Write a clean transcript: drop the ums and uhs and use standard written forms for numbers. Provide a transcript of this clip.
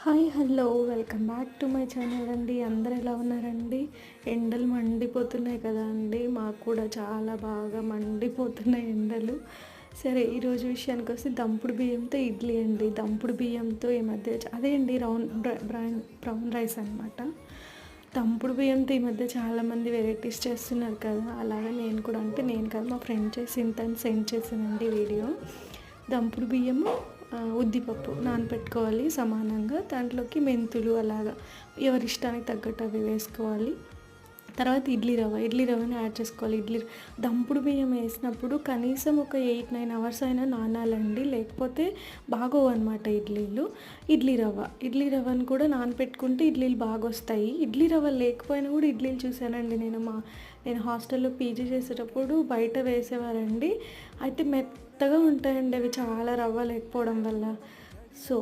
Hi hello welcome back to my channel అండి. అందరు ఎలా ఉన్నారండి? ఎండలు మండిపోతున్నాయి కదా అండి. మాకు కూడా చాలా బాగా మండిపోతున్నాయి ఎండలు. సరే, ఈరోజు విషయానికి వస్తే దంపుడు బియ్యంతో ఇడ్లీ అండి. దంపుడు బియ్యంతో ఈ మధ్య అదే అండి బ్రౌన్ రైస్ అనమాట. దంపుడు బియ్యంతో ఈ మధ్య చాలామంది వెరైటీస్ చేస్తున్నారు కదా. అలాగే నేను కూడా, అంటే నేను కాదు, మా ఫ్రెండ్ చేసి తను సెండ్ చేసానండి వీడియో. దంపుడు బియ్యము, ఉద్దిపప్పు నానపెట్టుకోవాలి సమానంగా. దాంట్లోకి మెంతులు అలాగా ఎవరి ఇష్టానికి తగ్గట్టు అవి వేసుకోవాలి. తర్వాత ఇడ్లీ రవ్వని యాడ్ చేసుకోవాలి. దంపుడు బియ్యం వేసినప్పుడు కనీసం ఒక 8-9 అవర్స్ అయినా నానాలండి, లేకపోతే బాగోవు అనమాట ఇడ్లీలు. ఇడ్లీ రవ్వను కూడా నానపెట్టుకుంటే ఇడ్లీలు బాగా వస్తాయి. ఇడ్లీ రవ్వ లేకపోయినా కూడా ఇడ్లీలు చూశానండి నేను హాస్టల్లో పీజీ చేసేటప్పుడు బయట వేసేవారండి. అయితే మెత్తగా ఉంటాయండి అవి, చాలా రవ్వ లేకపోవడం వల్ల. సో